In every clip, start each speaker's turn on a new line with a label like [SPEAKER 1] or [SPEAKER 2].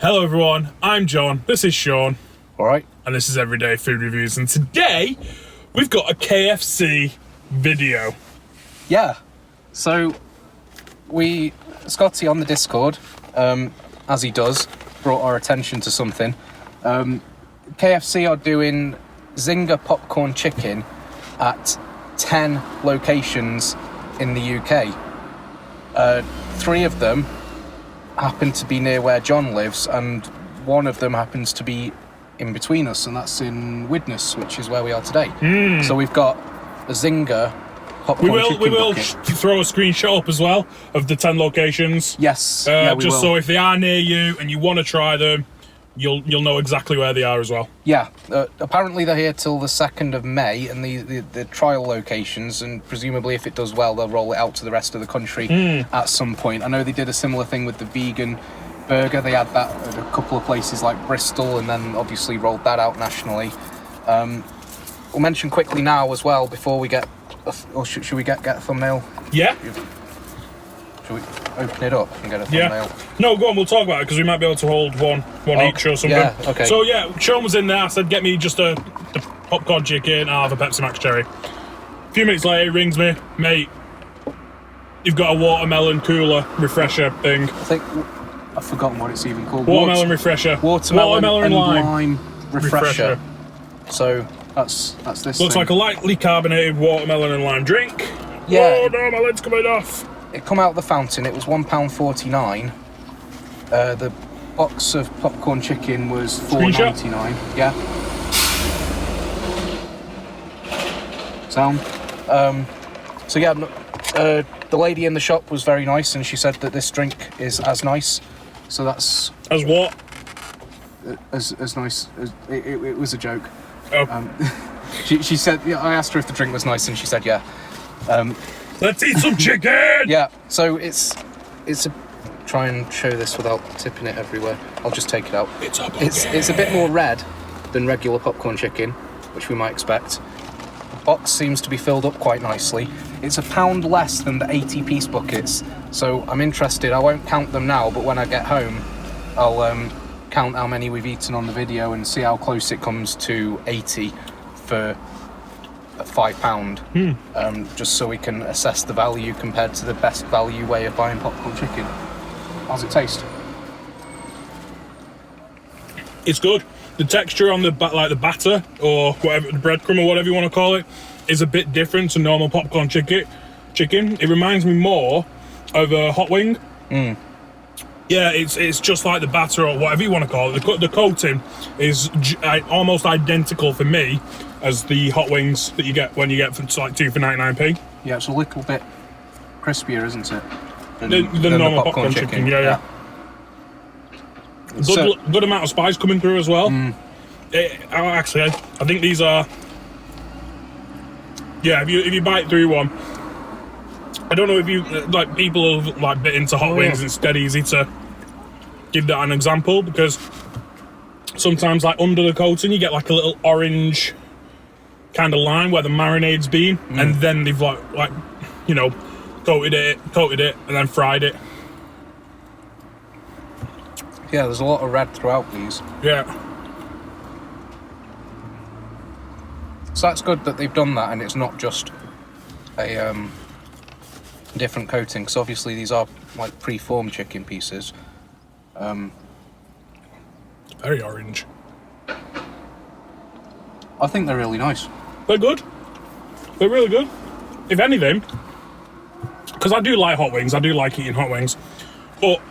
[SPEAKER 1] Hello everyone, I'm John, this is Sean.
[SPEAKER 2] Alright.
[SPEAKER 1] And this is Everyday Food Reviews, and today we've got a KFC video.
[SPEAKER 2] Yeah, so Scotty on the Discord, as he does, brought our attention to something. KFC are doing Zinger Popcorn Chicken at 10 locations in the UK. 3 of them happen to be near where John lives, and one of them happens to be in between us, and that's in Widnes, which is where we are today. So we've got a Zinger Popcorn Chicken.
[SPEAKER 1] We will
[SPEAKER 2] bucket.
[SPEAKER 1] throw a screenshot up as well of the 10 locations.
[SPEAKER 2] Yes,
[SPEAKER 1] just so if they are near you and you want to try them, you'll know exactly where they are as well.
[SPEAKER 2] Yeah, apparently they're here till the 2nd of May, and the trial locations, and presumably if it does well, they'll roll it out to the rest of the country at some point. I know they did a similar thing with the vegan burger. They had that at a couple of places like Bristol, and then obviously rolled that out nationally. We'll mention quickly now as well, before we get, or should we get a thumbnail?
[SPEAKER 1] Yeah.
[SPEAKER 2] Should we open it up and get a thumbnail?
[SPEAKER 1] Yeah. No, go on, we'll talk about it, because we might be able to hold one each or something.
[SPEAKER 2] Yeah, okay.
[SPEAKER 1] So yeah, Sean was in there, I said, get me just the popcorn chicken, I'll have a Pepsi Max Cherry. A few minutes later, he rings me, mate, you've got a watermelon cooler refresher thing.
[SPEAKER 2] I think, I've forgotten what it's even called.
[SPEAKER 1] Watermelon refresher.
[SPEAKER 2] Watermelon and
[SPEAKER 1] lime
[SPEAKER 2] refresher. So that's this
[SPEAKER 1] Looks
[SPEAKER 2] thing.
[SPEAKER 1] like a lightly carbonated watermelon and lime drink.
[SPEAKER 2] Yeah.
[SPEAKER 1] Oh no, my lid's coming off.
[SPEAKER 2] It come out of the fountain, it was £1.49. The box of popcorn chicken was £4.99. Yeah. Sound. So yeah, the lady in the shop was very nice, and she said that this drink is as nice. So that's
[SPEAKER 1] As what?
[SPEAKER 2] as nice as it was a joke.
[SPEAKER 1] Oh.
[SPEAKER 2] She said, yeah, I asked her if the drink was nice, and she said yeah.
[SPEAKER 1] Let's eat some chicken!
[SPEAKER 2] Yeah, so it's a, try and show this without tipping it everywhere. I'll just take it out. It's a bit more red than regular popcorn chicken, which we might expect. The box seems to be filled up quite nicely. It's £1 less than the 80-piece buckets, so I'm interested. I won't count them now, but when I get home, I'll count how many we've eaten on the video and see how close it comes to 80 for £5, just so we can assess the value compared to the best value way of buying popcorn chicken. How's it taste?
[SPEAKER 1] It's good. The texture on the the batter or whatever, the breadcrumb or whatever you want to call it, is a bit different to normal popcorn chicken. It reminds me more of a hot wing. Yeah, it's just like the batter or whatever you want to call it. The coating is almost identical for me as the hot wings that you get when you get for like 2 for 99p.
[SPEAKER 2] Yeah, it's a little bit crispier, isn't it?
[SPEAKER 1] Than the normal popcorn chicken. Yeah. Good amount of spice coming through as well. Actually, I think these are. Yeah, if you bite through one, I don't know if you like people have like bit into hot wings. It's dead easy to give that an example, because sometimes like under the coating you get like a little orange kind of line where the marinade's been, and then they've like you know coated it and then fried it.
[SPEAKER 2] Yeah, there's a lot of red throughout these.
[SPEAKER 1] Yeah.
[SPEAKER 2] So that's good that they've done that, and it's not just a different coating, because obviously these are like pre-formed chicken pieces.
[SPEAKER 1] Very orange.
[SPEAKER 2] I think they're really nice.
[SPEAKER 1] They're good. They're really good. If anything, because I do like hot wings, I do like eating hot wings, but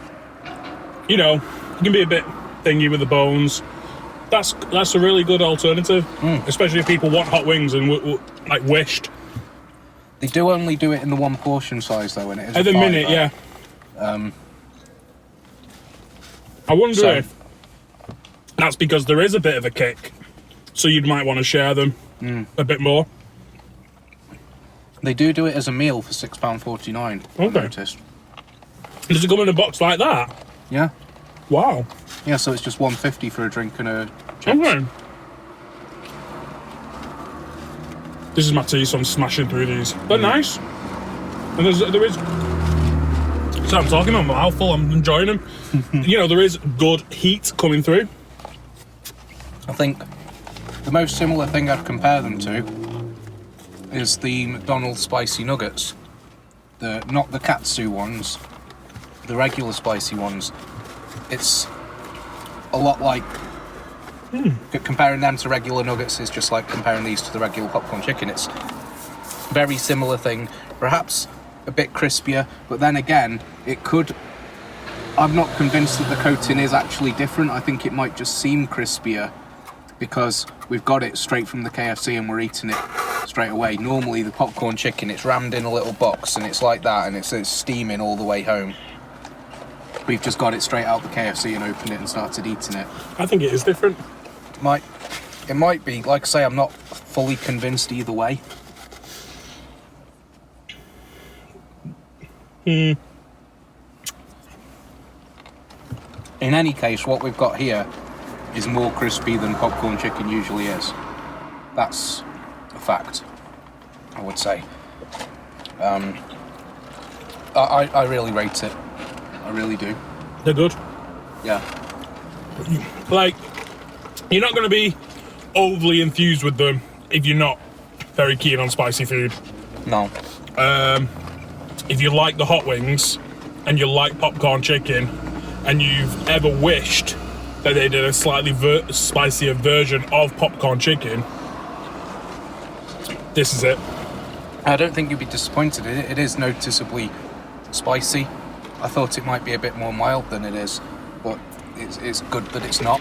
[SPEAKER 1] you know, you can be a bit thingy with the bones. That's a really good alternative, especially if people want hot wings and like wished.
[SPEAKER 2] They do only do it in the 1 portion size though, and it is
[SPEAKER 1] at the minute, yeah. I wonder if that's because there is a bit of a kick, so you might want to share them a bit more.
[SPEAKER 2] They do it as a meal for £6.49.
[SPEAKER 1] Okay.
[SPEAKER 2] I noticed.
[SPEAKER 1] Does it come in a box like that?
[SPEAKER 2] Yeah.
[SPEAKER 1] Wow.
[SPEAKER 2] Yeah, so it's just $1.50 for a drink and a chips.
[SPEAKER 1] Okay. This is my tea, so I'm smashing through these. They're nice. And there is So I'm talking about my mouthful, I'm enjoying them. You know, there is good heat coming through.
[SPEAKER 2] I think the most similar thing I'd compare them to is the McDonald's spicy nuggets. Not the katsu ones, the regular spicy ones. It's a lot like comparing them to regular nuggets is just like comparing these to the regular popcorn chicken. It's a very similar thing, perhaps a bit crispier, but then again, I'm not convinced that the coating is actually different. I think it might just seem crispier because we've got it straight from the KFC and we're eating it straight away. Normally the popcorn chicken, it's rammed in a little box and it's like that and it's steaming all the way home. We've just got it straight out the KFC and opened it and started eating it.
[SPEAKER 1] I think it is different.
[SPEAKER 2] It might be. Like I say, I'm not fully convinced either way. In any case, what we've got here is more crispy than popcorn chicken usually is. That's a fact, I would say. I really rate it. I really do.
[SPEAKER 1] They're good.
[SPEAKER 2] Yeah.
[SPEAKER 1] Like, you're not going to be overly enthused with them if you're not very keen on spicy food.
[SPEAKER 2] No.
[SPEAKER 1] If you like the hot wings and you like popcorn chicken and you've ever wished that they did a slightly spicier version of popcorn chicken, this is it.
[SPEAKER 2] I don't think you'll be disappointed. It is noticeably spicy. I thought it might be a bit more mild than it is, but it's good that it's not.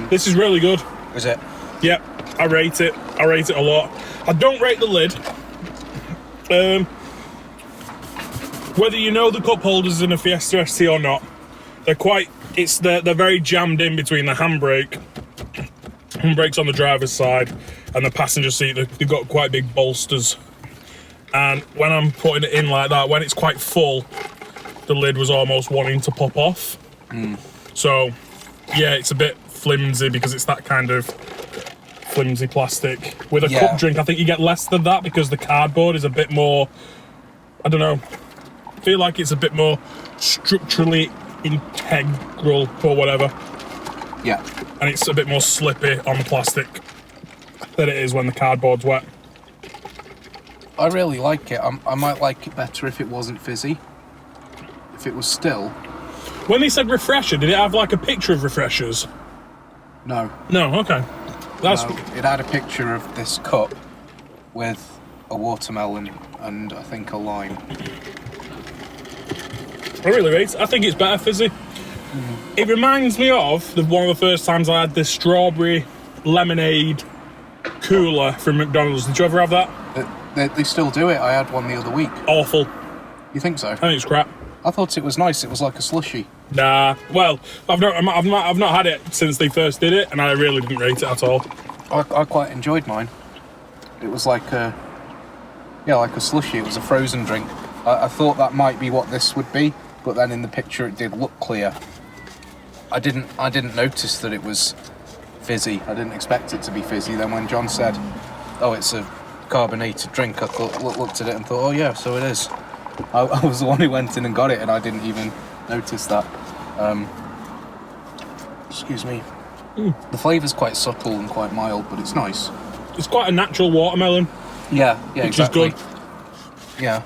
[SPEAKER 1] This is really good.
[SPEAKER 2] Is it?
[SPEAKER 1] Yep, I rate it. I rate it a lot. I don't rate the lid. Whether you know the cup holders in a Fiesta ST or not, they're very jammed in between the handbrake's on the driver's side and the passenger seat. They've got quite big bolsters. And when I'm putting it in like that, when it's quite full, the lid was almost wanting to pop off. So, yeah, it's a bit flimsy because it's that kind of flimsy plastic. With a cup drink, I think you get less than that because the cardboard is a bit more, I don't know, I feel like it's a bit more structurally integral or whatever.
[SPEAKER 2] Yeah.
[SPEAKER 1] And it's a bit more slippy on the plastic than it is when the cardboard's wet.
[SPEAKER 2] I really like it. I might like it better if it wasn't fizzy. If it was still.
[SPEAKER 1] When they said refresher, did it have like a picture of refreshers?
[SPEAKER 2] No.
[SPEAKER 1] No, okay.
[SPEAKER 2] No, it had a picture of this cup with a watermelon and I think a lime.
[SPEAKER 1] I really rate it. I think it's better fizzy. It reminds me of one of the first times I had this strawberry lemonade cooler from McDonald's. Did you ever have that?
[SPEAKER 2] They still do it. I had one the other week.
[SPEAKER 1] Awful.
[SPEAKER 2] You think so?
[SPEAKER 1] I think it's crap.
[SPEAKER 2] I thought it was nice. It was like a slushie.
[SPEAKER 1] Nah. Well, I've not had it since they first did it, and I really didn't rate it at all.
[SPEAKER 2] I quite enjoyed mine. It was like a slushie. It was a frozen drink. I thought that might be what this would be, but then in the picture it did look clear. I didn't notice that it was fizzy. I didn't expect it to be fizzy. Then when John said, "Oh, it's a carbonated drink," I looked at it and thought, "Oh yeah, so it is." I was the one who went in and got it, and I didn't even notice that. Excuse me. The flavour's quite subtle and quite mild, but it's nice.
[SPEAKER 1] It's quite a natural watermelon.
[SPEAKER 2] Yeah,
[SPEAKER 1] which
[SPEAKER 2] exactly.
[SPEAKER 1] is good.
[SPEAKER 2] Yeah.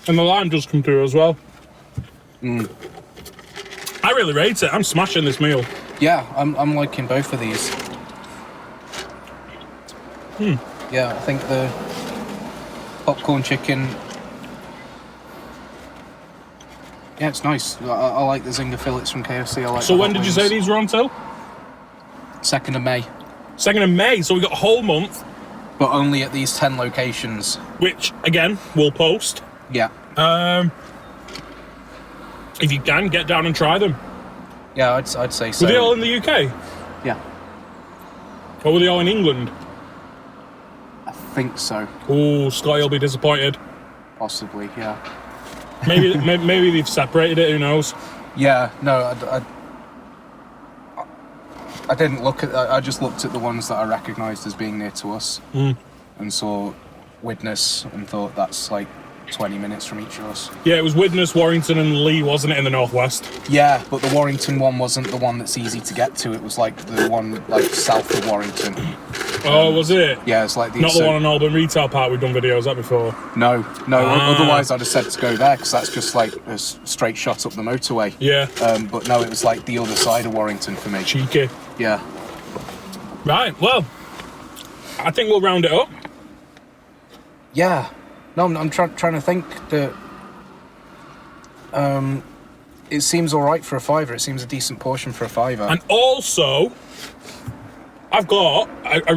[SPEAKER 1] And the lime does come through as well. I really rate it. I'm smashing this meal.
[SPEAKER 2] Yeah, I'm liking both of these. Yeah, I think the popcorn chicken. Yeah, it's nice. I like the Zinger fillets from KFC. I like.
[SPEAKER 1] So when did you say these were on sale?
[SPEAKER 2] 2nd of May.
[SPEAKER 1] 2nd of May. So we got a whole month.
[SPEAKER 2] But only at these 10 locations.
[SPEAKER 1] Which again we'll post.
[SPEAKER 2] Yeah.
[SPEAKER 1] If you can, get down and try them.
[SPEAKER 2] Yeah, I'd say so.
[SPEAKER 1] Were they all in the UK?
[SPEAKER 2] Yeah.
[SPEAKER 1] Or were they all in England?
[SPEAKER 2] I think so.
[SPEAKER 1] Oh, Scotty will be disappointed.
[SPEAKER 2] Possibly, yeah.
[SPEAKER 1] Maybe they've separated it. Who knows?
[SPEAKER 2] Yeah. No, I didn't look at. I just looked at the ones that I recognised as being near to us, and saw Widnes and thought that's like 20 minutes from each of us.
[SPEAKER 1] Yeah, it was Widnes, Warrington and Leigh, wasn't it, in the northwest?
[SPEAKER 2] Yeah, but the Warrington one wasn't the one that's easy to get to. It was like the one like south of Warrington.
[SPEAKER 1] Oh, was it?
[SPEAKER 2] Yeah, it's like
[SPEAKER 1] Not the one on Alban Retail Park we've done videos at before?
[SPEAKER 2] No. Otherwise I'd have said to go there, because that's just like a straight shot up the motorway.
[SPEAKER 1] Yeah.
[SPEAKER 2] But no, it was like the other side of Warrington for me.
[SPEAKER 1] Cheeky.
[SPEAKER 2] Yeah.
[SPEAKER 1] Right, well, I think we'll round it up.
[SPEAKER 2] Yeah. No, I'm trying to think that... it seems all right for a £5. It seems a decent portion for a £5.
[SPEAKER 1] And also, I've got a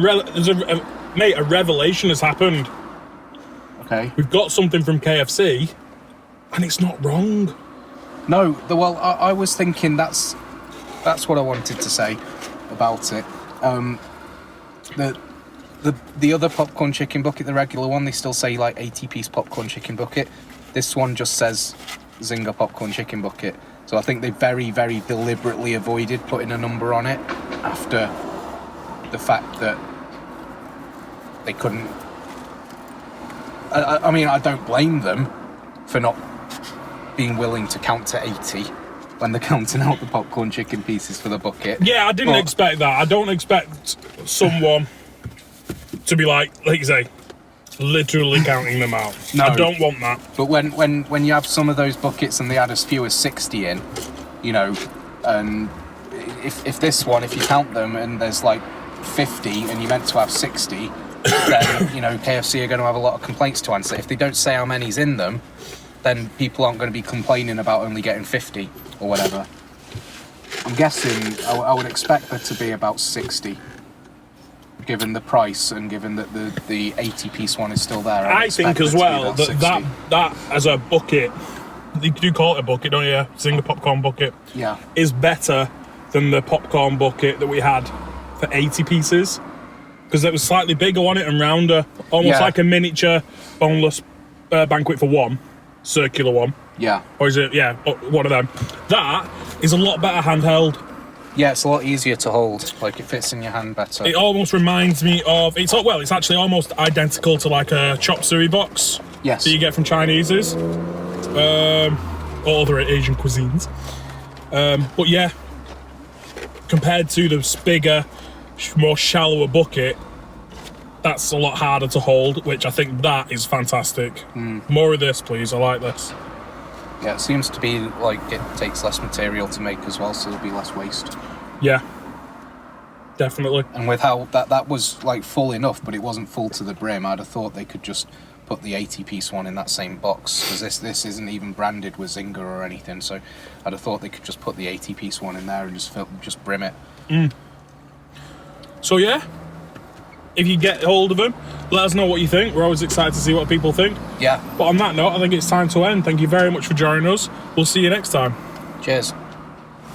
[SPEAKER 1] revelation has happened.
[SPEAKER 2] Okay.
[SPEAKER 1] We've got something from KFC, and it's not wrong.
[SPEAKER 2] No, I was thinking that's what I wanted to say about it. The other popcorn chicken bucket, the regular one, they still say like 80-piece popcorn chicken bucket. This one just says Zinger Popcorn Chicken Bucket. So I think they very, very deliberately avoided putting a number on it after the fact that they couldn't... I mean, I don't blame them for not being willing to count to 80 when they're counting out the popcorn chicken pieces for the bucket.
[SPEAKER 1] Yeah, I didn't expect that. I don't expect someone to be like you say, literally counting them out. No. I don't want that.
[SPEAKER 2] But when you have some of those buckets and they had as few as 60 in, you know, and if this one, if you count them and there's like 50 and you're meant to have 60, then, you know, KFC are going to have a lot of complaints to answer. If they don't say how many's in them, then people aren't going to be complaining about only getting 50 or whatever. I'm guessing I would expect there to be about 60. Given the price and given that the 80-piece one is still there,
[SPEAKER 1] I think as well that as a bucket, you do call it a bucket, don't you? Zinger popcorn bucket.
[SPEAKER 2] Yeah.
[SPEAKER 1] Is better than the popcorn bucket that we had for 80 pieces, because it was slightly bigger on it and rounder, almost like a miniature boneless banquet for one, circular one.
[SPEAKER 2] Yeah.
[SPEAKER 1] Or is it? Yeah, one of them. That is a lot better handheld.
[SPEAKER 2] Yeah, it's a lot easier to hold. Like, it fits in your hand better.
[SPEAKER 1] It almost reminds me of... It's actually almost identical to, like, a chop suey box.
[SPEAKER 2] Yes.
[SPEAKER 1] That you get from Chinese's. Or other Asian cuisines. But, yeah. Compared to the bigger, more shallower bucket, that's a lot harder to hold, which I think that is fantastic. More of this, please. I like this.
[SPEAKER 2] Yeah, it seems to be like it takes less material to make as well, so there'll be less waste. Yeah.
[SPEAKER 1] Definitely.
[SPEAKER 2] And with how that was like full enough, but it wasn't full to the brim, I'd have thought they could just put the 80-piece one in that same box, because this isn't even branded with Zinger or anything, so I'd have thought they could just put the 80-piece one in there and just brim it.
[SPEAKER 1] So yeah, if you get hold of them, let us know what you think. We're always excited to see what people think.
[SPEAKER 2] Yeah.
[SPEAKER 1] But on that note, I think it's time to end. Thank you very much for joining us. We'll see you next time.
[SPEAKER 2] Cheers.